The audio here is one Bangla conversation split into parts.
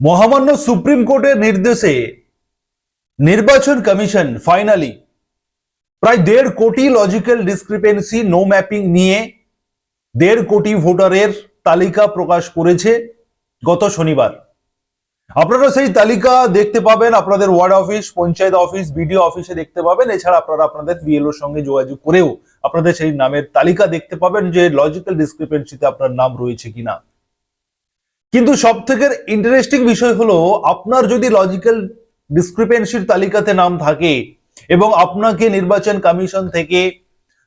মহামান্য সুপ্রিম কোর্টের নির্দেশে নির্বাচন কমিশন ফাইনালি প্রায় 1.5 কোটি লজিক্যাল ডিসক্রিপেন্সি নো ম্যাপিং নিয়ে 1.5 কোটি ভোটারের তালিকা প্রকাশ করেছে গত শনিবার। আপনারা সেই তালিকা দেখতে পাবেন আপনাদের ward office, panchayat office, BDO অফিসে দেখতে পাবেন। এছাড়া আপনারা আপনাদের বিএলওর সঙ্গে যোগাযোগ করেও আপনাদের সেই নামের তালিকা দেখতে পাবেন যে লজিক্যাল ডিসক্রিপেন্সিতে আপনার নাম রয়েছে কিনা। কিন্তু সব থেকে ইন্টারেস্টিং বিষয় হলো, আপনার যদি লজিক্যাল ডিসক্রিপেন্সির তালিকাতে নাম থাকে এবং আপনাকে নির্বাচন কমিশন থেকে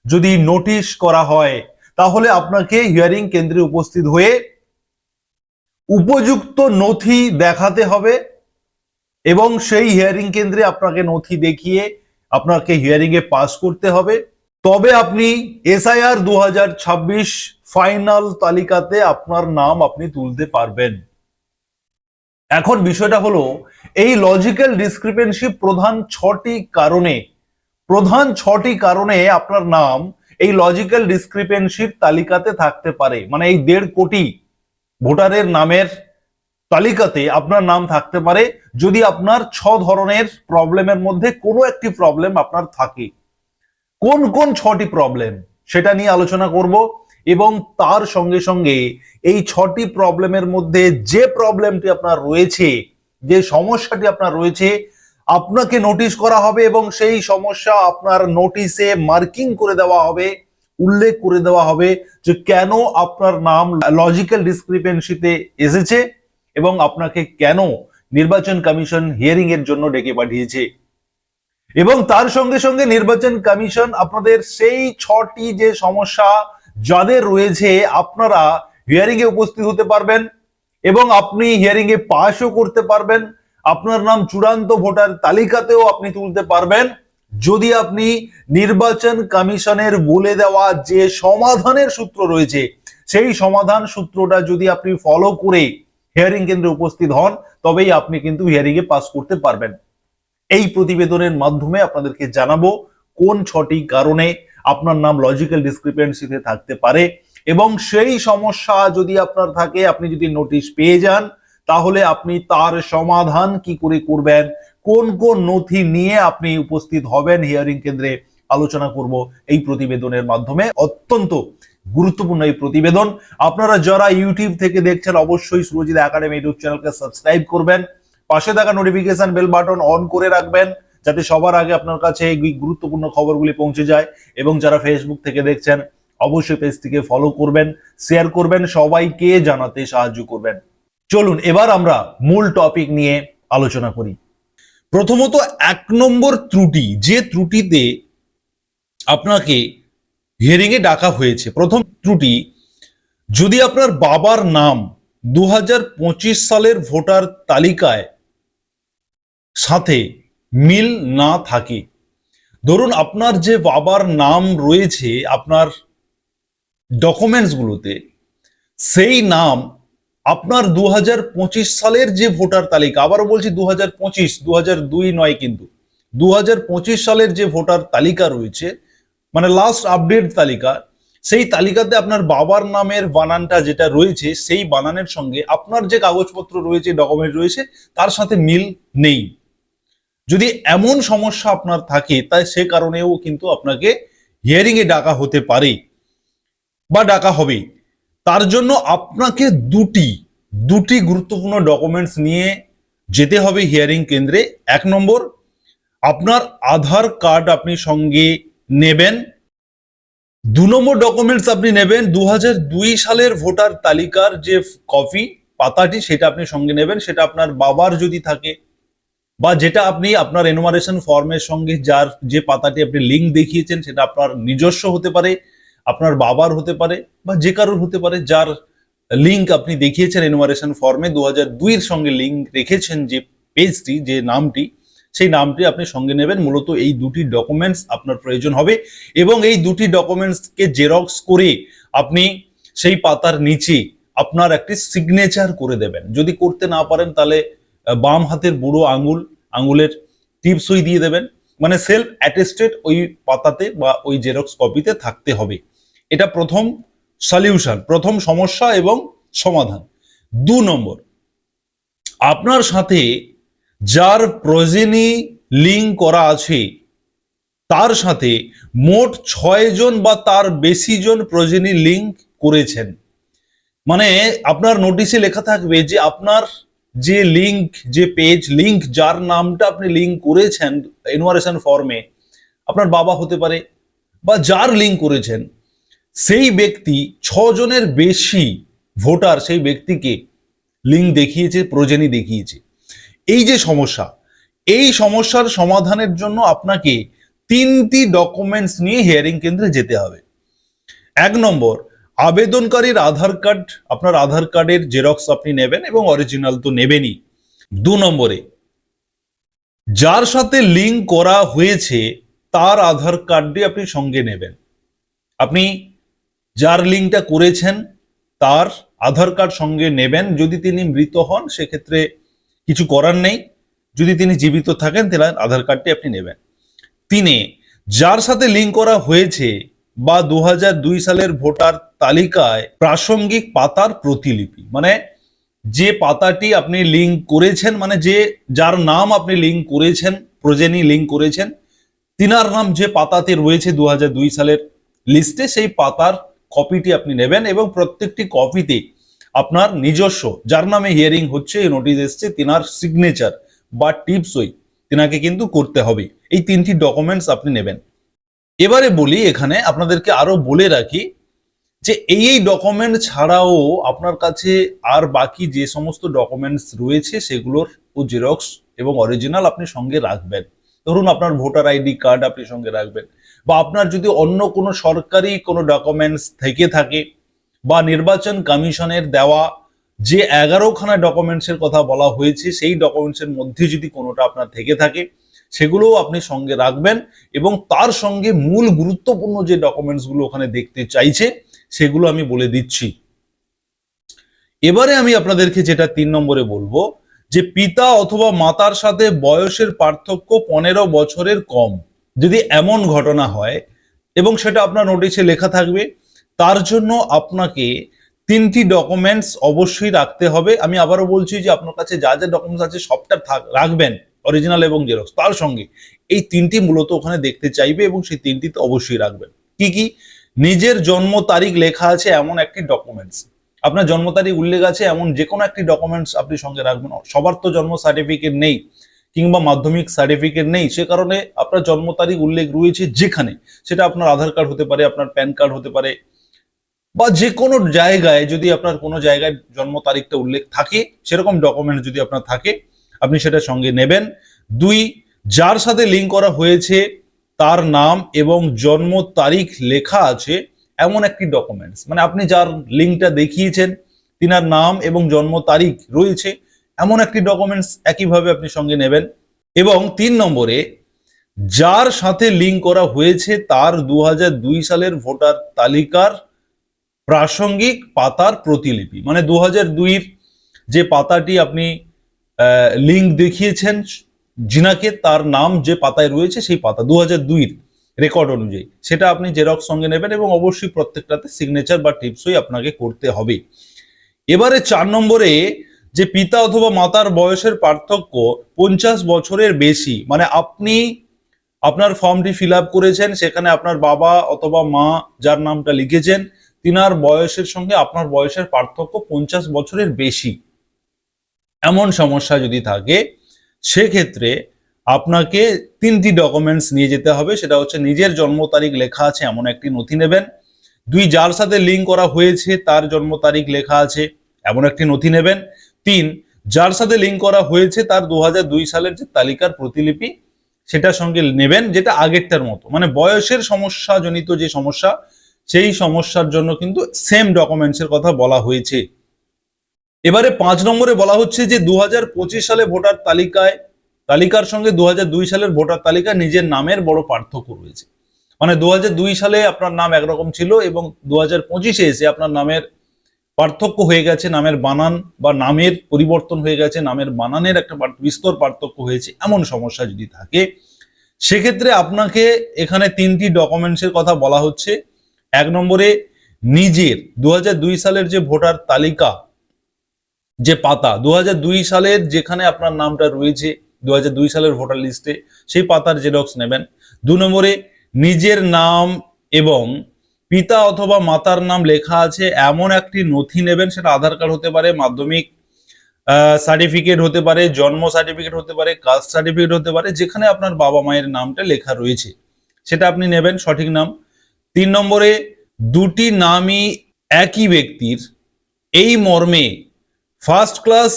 যদি নোটিশ করা হয়, তাহলে আপনাকে হিয়ারিং কেন্দ্রে উপস্থিত হয়ে উপযুক্ত নথি দেখাতে হবে এবং সেই হিয়ারিং কেন্দ্রে আপনাকে নথি দেখিয়ে আপনাকে হিয়ারিং এ পাস করতে হবে। তবে আপনি এসআইআর 2026 ফাইনাল তালিকাতে আপনার নাম আপনি তুলতে পারবেন। এখন বিষয়টা হলো, এই লজিক্যাল ডিসক্রিপেন্সি প্রধান ছটি কারণে আপনার নাম এই লজিক্যাল ডিসক্রিপেন্সির তালিকাতে থাকতে পারে। মানে এই 1.5 কোটি ভোটারের নামের তালিকাতে আপনার নাম থাকতে পারে যদি আপনার 6 ধরনের প্রবলেমের মধ্যে কোনো একটি প্রবলেম আপনার থাকে। কোন কোন 6টি প্রবলেম সেটা নিয়ে আলোচনা করব এবং তার সঙ্গে সঙ্গে এই 6টি প্রবলেমের মধ্যে যে প্রবলেমটি আপনার রয়েছে, যে সমস্যাটি আপনার রয়েছে, আপনাকে নোটিশ করা হবে এবং সেই সমস্যা আপনার নোটিশে মার্কিং করে দেওয়া হবে, উল্লেখ করে দেওয়া হবে যে কেন আপনার নাম লজিক্যাল ডিসক্রিপেন্সিতে এসেছে এবং আপনাকে কেন নির্বাচন কমিশন হিয়ারিং এর জন্য ডেকে পাঠিয়েছে। এবং তার সঙ্গে সঙ্গে নির্বাচন কমিশন আপনাদের সেই 6টি যে সমস্যা যাদের রয়েছে আপনারা হিয়ারিং এ উপস্থিত হতে পারবেন এবং আপনি হিয়ারিং এ পাসও করতে পারবেন। আপনার নাম চূড়ান্ত ভোটার তালিকাতেও আপনি তুলতে পারবেন যদি আপনি নির্বাচন কমিশনের বলে দেওয়া যে সমাধানের সূত্র রয়েছে সেই সমাধান সূত্রটা যদি আপনি ফলো করে হিয়ারিং কেন্দ্রে উপস্থিত হন, তবেই আপনি কিন্তু হিয়ারিং এ পাস করতে পারবেন। এই প্রতিবেদনের মাধ্যমে আপনাদেরকে জানাবো কোন 6টি কারণে আপনার নাম লজিক্যাল ডিসক্রিপেন্সিতে থাকতে পারে এবং সেই সমস্যা যদি আপনার থাকে, আপনি যদি নোটিশ পেয়ে যান, তাহলে আপনি তার সমাধান কি করে করবেন, কোন কোন নথি নিয়ে আপনি উপস্থিত হবেন হিয়ারিং কেন্দ্রে, আলোচনা করব এই প্রতিবেদনের মাধ্যমে। অত্যন্ত গুরুত্বপূর্ণ এই প্রতিবেদন। আপনারা যারা ইউটিউব থেকে দেখছেন অবশ্যই সুরজিৎ একাডেমি ইউটিউব চ্যানেলকে সাবস্ক্রাইব করবেন, পাশে থাকা নোটিফিকেশন বেল বাটন অন করে রাখবেন যাতে সবার আগে আপনার কাছে এই গুরুত্বপূর্ণ খবরগুলি পৌঁছে যায়। এবং যারা ফেসবুক থেকে দেখছেন অবশ্যই পেজটিকে ফলো করবেন, শেয়ার করবেন, সবাইকে জানাতে সাহায্য করবেন। চলুন এবার আমরা মূল টপিক নিয়ে আলোচনা করি। প্রথমত 1 নম্বর ত্রুটি, যে ত্রুটিতে আপনাকে হিয়ারিং এ ডাকা হয়েছে। প্রথম ত্রুটি, যদি আপনার বাবার নাম 2025 সালের ভোটার তালিকায় সাথে মিল না থাকে, ধরুন আপনার যে বাবার নাম রয়েছে আপনার ডকুমেন্টস গুলোতে, সেই নাম আপনার 2025 সালের যে ভোটার তালিকা, আবারও বলছি 2025, 2002 নয়, কিন্তু 2025 সালের যে ভোটার তালিকা রয়েছে, মানে লাস্ট আপডেট তালিকা, সেই তালিকাতে আপনার বাবার নামের বানানটা যেটা রয়েছে সেই বানানের সঙ্গে আপনার যে কাগজপত্র রয়েছে, ডকুমেন্ট রয়েছে, তার সাথে মিল নেই। যদি এমন সমস্যা আপনার থাকে তাই সে কারণেও কিন্তু আপনাকে হিয়ারিং এ ডাকা হতে পারে বা ডাকা হবে। তার জন্য আপনাকে দুটি গুরুত্বপূর্ণ ডকুমেন্টস নিয়ে যেতে হবে হিয়ারিং কেন্দ্রে। 1 নম্বর, আপনার আধার কার্ড আপনি সঙ্গে নেবেন। 2 নম্বর ডকুমেন্টস আপনি নেবেন 2002 সালের ভোটার তালিকার যে কপি পাতাটি, সেটা আপনি সঙ্গে নেবেন। সেটা আপনার বাবার যদি থাকে বা যেটা আপনি আপনার এনুমারেশন ফর্মের সঙ্গে যার যে পাতাটি আপনি লিঙ্ক দেখিয়েছেন সেটা আপনার নিজস্ব হতে পারে, আপনার বাবার হতে পারে বা যে কারোর হতে পারে, যার লিঙ্ক আপনি দেখিয়েছেন এনুমারেশন ফর্মে 2002 এর সঙ্গে লিঙ্ক রেখেছেন যে পেজটি, যে নামটি, সেই নামটি আপনি সঙ্গে নেবেন। মূলত এই দুটি ডকুমেন্টস আপনার প্রয়োজন হবে এবং এই দুটি ডকুমেন্টসকে জেরক্স করে আপনি সেই পাতার নিচে আপনার একটি সিগনেচার করে দেবেন। যদি করতে না পারেন তাহলে বাম হাতের বুড়ো আঙ্গুলের টিপ সই দিয়ে দেবেন। মানে সেলফ অ্যাটেস্টেড ওই পাতাতে বা ওই জেরক্স কপিতে থাকতে হবে। এটা প্রথম সলিউশন, প্রথম সমস্যা এবং সমাধান। 2 নম্বর, আপনার সাথে যার প্রজেনি লিঙ্ক করা আছে তার সাথে মোট 6 জন বা তার বেশি জন প্রজেনি লিঙ্ক করেছেন। মানে আপনার নোটিশে লেখা থাকবে যে আপনার যে লিঙ্ক, যে পেজ লিঙ্ক, যার নামটা আপনি লিঙ্ক করেছেন এনুমারেশন ফর্মে, আপনার বাবা হতে পারে বা যার লিঙ্ক করেছেন, সেই ব্যক্তি 6 জনের বেশি ভোটার সেই ব্যক্তিকে লিঙ্ক দেখিয়েছে, প্রজেনি দেখিয়েছে। এই যে সমস্যা, এই সমস্যার সমাধানের জন্য আপনাকে 3টি ডকুমেন্টস নিয়ে হিয়ারিং কেন্দ্রে যেতে হবে। 1 নম্বর, আবেদনকারীর আধার কার্ড, আপনার আধার কার্ডের জেরক্স আপনি নেবেন এবং অরিজিনাল তো নেবেনই। 2 নম্বরে, যার সাথে লিঙ্ক করা হয়েছে তার আধার কার্ডটি আপনি সঙ্গে নেবেন। আপনি যার লিঙ্কটা করেছেন তার আধার কার্ড সঙ্গে নেবেন। যদি তিনি মৃত হন সেক্ষেত্রে কিছু করার নেই, যদি তিনি জীবিত থাকেন তাহলে আধার কার্ডটি আপনি নেবেন। 3, যার সাথে লিঙ্ক করা হয়েছে বা 2002 সালের ভোটার তালিকায় প্রাসঙ্গিক পাতার প্রতিলিপি, মানে যে পাতাটি আপনি লিঙ্ক করেছেন, মানে যার নাম আপনি লিঙ্ক করেছেন, প্রজেনি লিঙ্ক করেছেন, তিনার নাম যে পাতাতে রয়েছে 2002 সালের লিস্টে, সেই পাতার কপিটি আপনি নেবেন এবং প্রত্যেকটি কপিতে আপনার নিজস্ব, যার নামে হিয়ারিং হচ্ছে, নোটিশ এসছে, তিনার সিগনেচার বা টিপসই তিনাকে কিন্তু করতে হবে। এই 3টি ডকুমেন্টস আপনি নেবেন। এবারে বলি, এখানে আপনাদেরকে আরো বলে রাখি যে এই ডকুমেন্ট ছাড়াও আপনার কাছে আর বাকি যে সমস্ত ডকুমেন্টস রয়েছে সেগুলোর জেরক্স এবং অরিজিনাল আপনি সঙ্গে রাখবেন। ধরুন আপনার ভোটার আইডি কার্ড আপনি সঙ্গে রাখবেন, বা আপনার যদি অন্য কোনো সরকারি কোনো ডকুমেন্টস থেকে থাকে বা নির্বাচন কমিশনের দেওয়া যে 11খানা ডকুমেন্টসের কথা বলা হয়েছে সেই ডকুমেন্টসের মধ্যে যদি কোনোটা আপনার থেকে থাকে সেগুলোও আপনি সঙ্গে রাখবেন। এবং তার সঙ্গে মূল গুরুত্বপূর্ণ যে ডকুমেন্টসগুলো ওখানে দেখতে চাইছে সেগুলো আমি বলে দিচ্ছি। এবারে আমি আপনাদেরকে যেটা 3 নম্বরে বলবো, যে পিতা অথবা মাতার সাথে বয়সের পার্থক্য 15 বছরের কম যদি এমন ঘটনা হয় এবং সেটা আপনার নোটিশে লেখা থাকবে, তার জন্য আপনাকে 3টি ডকুমেন্টস অবশ্যই রাখতে হবে। আমি আবারও বলছি যে আপনার কাছে যা যা ডকুমেন্টস আছে সবটা রাখবেন, অরিজিনাল এবং জেরক্স। তার সঙ্গে এই 3টি মূলত ওখানে দেখতে চাইবে এবং সেই 3টি তো অবশ্যই রাখবেন। কি কি? নিজের জন্ম তারিখ লেখা আছে এমন একটি ডকুমেন্টস, আপনার জন্ম তারিখ উল্লেখ আছে এমন যে কোনো একটি ডকুমেন্টস আপনি সঙ্গে রাখবেন। সবার তো জন্ম সার্টিফিকেট নেই কিংবা মাধ্যমিক সার্টিফিকেট নেই, সে কারণে আপনার জন্ম তারিখ উল্লেখ রয়েছে যেখানে, সেটা আপনার আধার কার্ড হতে পারে, আপনার প্যান কার্ড হতে পারে, বা যে কোনো জায়গায় যদি আপনার কোনো জায়গায় জন্ম তারিখটা উল্লেখ থাকে সেরকম ডকুমেন্ট যদি আপনার থাকে আপনি সেটা সঙ্গে নেবেন। 2, যার সাথে লিঙ্ক করা হয়েছে তার নাম এবং জন্ম তারিখ লেখা আছে এমন একটি ডকুমেন্টস, মানে আপনি যার লিঙ্কটা দেখিয়েছেন তিনার নাম এবং জন্ম তারিখ রয়েছে এমন একটি ডকুমেন্টস একইভাবে আপনি সঙ্গে নেবেন। এবং 3 নম্বরে, যার সাথে লিঙ্ক করা হয়েছে তার 2002 সালের ভোটার তালিকার প্রাসঙ্গিক পাতার প্রতিলিপি, মানে 2002-এর যে পাতাটি আপনি লিঙ্ক দেখিয়েছেন জিনাকে, তার নাম যে পাতায় রয়েছে সেই পাতা 2002-এর রেকর্ড অনুযায়ী সেটা আপনি জেরক্স সঙ্গে নেবেন এবং অবশ্যই প্রত্যেকটাতে সিগনেচার বা টিপসই আপনাকে করতে হবে। এবারে 4 নম্বরে, যে পিতা অথবা মাতার বয়সের পার্থক্য 50 বছরের বেশি, মানে আপনি আপনার ফর্মটি ফিল আপ করেছেন, সেখানে আপনার বাবা অথবা মা যার নামটা লিখেছেন তিনার বয়সের সঙ্গে আপনার বয়সের পার্থক্য 50 বছরের বেশি, এমন সমস্যা যদি থাকে সেক্ষেত্রে আপনাকে 3টি ডকুমেন্টস নিয়ে যেতে হবে। সেটা হচ্ছে নিজের জন্ম তারিখ লেখা আছে এমন একটি নথি নেবেন। 2, যার সাথে লিঙ্ক করা হয়েছে তার জন্ম তারিখ লেখা আছে এমন একটি নথি নেবেন। 3, যার সাথে লিঙ্ক করা হয়েছে তার 2002 সালের যে তালিকার প্রতিলিপি সেটার সঙ্গে নেবেন, যেটা আগেরটার মতো, মানে বয়সের সমস্যা জনিত যে সমস্যা সেই সমস্যার জন্য কিন্তু সেম ডকুমেন্টসের কথা বলা হয়েছে। এবারে 5 নম্বরে বলা হচ্ছে যে 2025 সালে ভোটার তালিকার সঙ্গে 2002 সালের ভোটার তালিকা নিজের নামের বড় পার্থক্য রয়েছে। মানে 2002 সালে আপনার নাম একরকম ছিল এবং 2025-এ এসে আপনার নামের পার্থক্য হয়ে গেছে, নামের বানান বা নামের পরিবর্তন হয়ে গেছে, নামের বানানের একটা বিস্তর পার্থক্য হয়েছে, এমন সমস্যা যদি থাকে সেক্ষেত্রে আপনাকে এখানে 3টি ডকুমেন্টসের কথা বলা হচ্ছে। 1 নম্বরে, নিজের 2002 সালের যে ভোটার তালিকা যে পাতা 2002 সালের যেখানে আপনার নামটা রয়েছে 2002 সালের ভোটার লিস্টে, সেই পাতার জেরক্স নেবেন। 2 নম্বরে নিজের নাম এবং পিতা অথবা মাতার নাম লেখা আছে এমন একটি নথি নেবেন, সেটা আধার কার্ড হতে পারে, মাধ্যমিক সার্টিফিকেট হতে পারে, জন্ম সার্টিফিকেট হতে পারে, কাস্ট সার্টিফিকেট হতে পারে, যেখানে আপনার বাবা মায়ের নামটা লেখা রয়েছে সেটা আপনি নেবেন, সঠিক নাম। 3 নম্বরে দুটি নামই একই ব্যক্তির এই মর্মে first class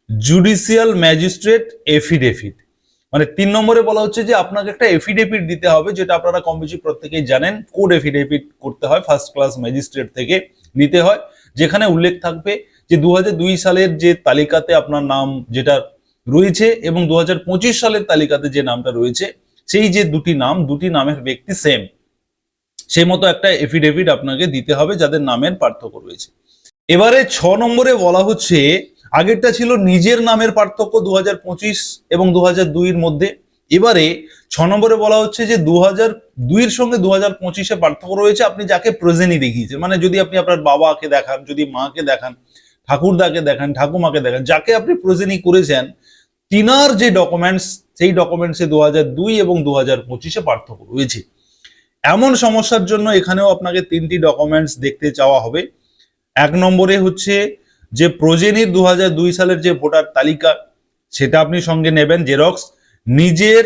judicial magistrate affidavit, মানে 3 নম্বরে বলা হচ্ছে যে আপনাকে একটা এফিডেভিট দিতে হবে, যেটা আপনারা কম বেশি প্রত্যেকেই জানেন, কোড এফিডেভিট করতে হয়, ফার্স্ট ক্লাস ম্যাজিস্ট্রেট থেকে নিতে হয়, যেখানে উল্লেখ থাকবে যে 2002 সালের যে তালিকাতে আপনার নাম যেটা রয়েছে এবং 2025 সালের তালিকাতে যে নামটা রয়েছে, সেই যে দুটি নামের ব্যক্তি সেম, সেই মতো একটা এফিডেভিট আপনাকে দিতে হবে যাদের নামের পার্থক্য রয়েছে। এবারে 6 নম্বরে বলা হচ্ছে, আগেরটা ছিল নিজের নামের পার্থক্য 2025 এবং 2002 এর মধ্যে, এবারে 6 নম্বরে বলা হচ্ছে যে 2002 এর সঙ্গে 2025-এ পার্থক্য রয়েছে আপনি যাকে প্রজেনি দেখিয়েছেন, মানে যদি আপনি আপনার বাবাকে দেখান, যদি মাকে দেখান, ঠাকুরদাকে দেখান, ঠাকুমাকে দেখান, যাকে আপনি প্রজেনি করেছেন, তিনার যে ডকুমেন্টস, সেই ডকুমেন্টসে 2002 এবং 2025-এ পার্থক্য রয়েছে। এমন সমস্যার জন্য এখানেও আপনাকে 3টি ডকুমেন্টস দেখতে চাওয়া হবে। 1 নম্বরে হচ্ছে যে প্রজেনির 2002 সালের যে ভোটার তালিকা, সেটা আপনি সঙ্গে নেবেন জেরক্স। নিজের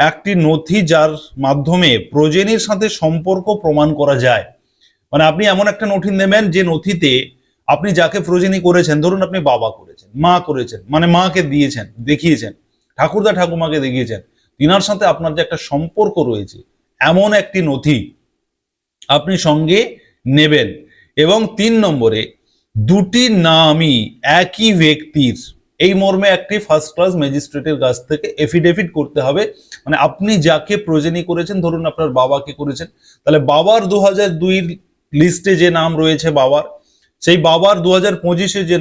একটি নথি যার মাধ্যমে প্রজেনির সাথে সম্পর্ক প্রমাণ করা যায়, মানে আপনি এমন একটা নথি নেবেন যে নথিতে আপনি যাকে প্রজেনি করেছেন, ধরুন আপনি বাবা করেছেন, মা করেছেন, মানে মাকে দিয়েছেন, দেখিয়েছেন, ঠাকুরদা ঠাকুমাকে দেখিয়েছেন, তিনার সাথে আপনার যে একটা সম্পর্ক রয়েছে, এমন একটি নথি আপনি সঙ্গে নেবেন। এবং 3 নম্বরে দুটি নামই একই ব্যক্তির এই মর্মে একটি ফার্স্ট ক্লাস ম্যাজিস্ট্রেটের কাছ থেকে এফিডেভিট করতে হবে, মানে আপনি যাকে প্রজেনি করেছেন, ধরুন আপনার বাবাকে করেছেন, তাহলে বাবার 2002 লিস্টে যে নাম রয়েছে বাবার, সেই বাবার 2025-এ যে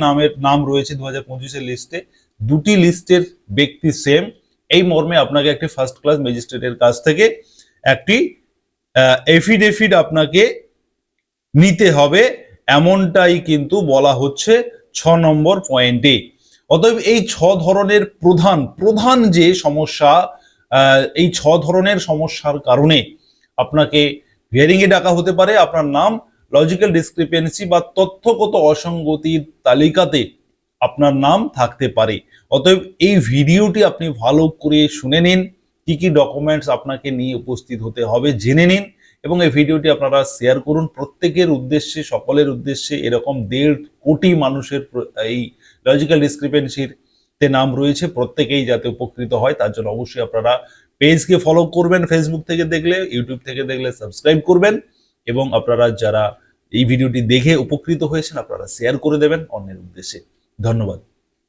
নাম রয়েছে 2025-এর লিস্টে, দুটি লিস্টের ব্যক্তি সেম, এই মর্মে আপনাকে একটি ফার্স্ট ক্লাস ম্যাজিস্ট্রেটের কাছ থেকে একটি এফিডেভিট আপনাকে নিতে হবে, এমনটাই কিন্তু বলা হচ্ছে 6 নম্বর পয়েন্টে। অতএব এই 6 ধরনের প্রধান যে সমস্যা, এই 6 ধরনের সমস্যার কারণে আপনাকে হিয়ারিং এ ডাকা হতে পারে, আপনার নাম লজিক্যাল ডিসক্রিপেন্সি বা তথ্যগত অসঙ্গতির তালিকাতে আপনার নাম থাকতে পারে। অতএব এই ভিডিওটি আপনি ভালো করে শুনে নিন, কি কি ডকুমেন্টস আপনাকে নিয়ে উপস্থিত হতে হবে জেনে নিন, এবং এই ভিডিওটি আপনারা শেয়ার করুন প্রত্যেকের উদ্দেশ্যে, সকলের উদ্দেশ্যে। এরকম 1.5 কোটি মানুষের এই লজিক্যাল ডিসক্রিপেন্সির তে নাম রয়েছে, প্রত্যেকেই যাতে উপকৃত হয় তার জন্য অবশ্যই আপনারা পেজকে ফলো করবেন, ফেসবুক থেকে দেখলে, ইউটিউব থেকে দেখলে সাবস্ক্রাইব করবেন, এবং আপনারা যারা এই ভিডিওটি দেখে উপকৃত হয়েছেন আপনারা শেয়ার করে দেবেন অন্যের উদ্দেশ্যে। ধন্যবাদ।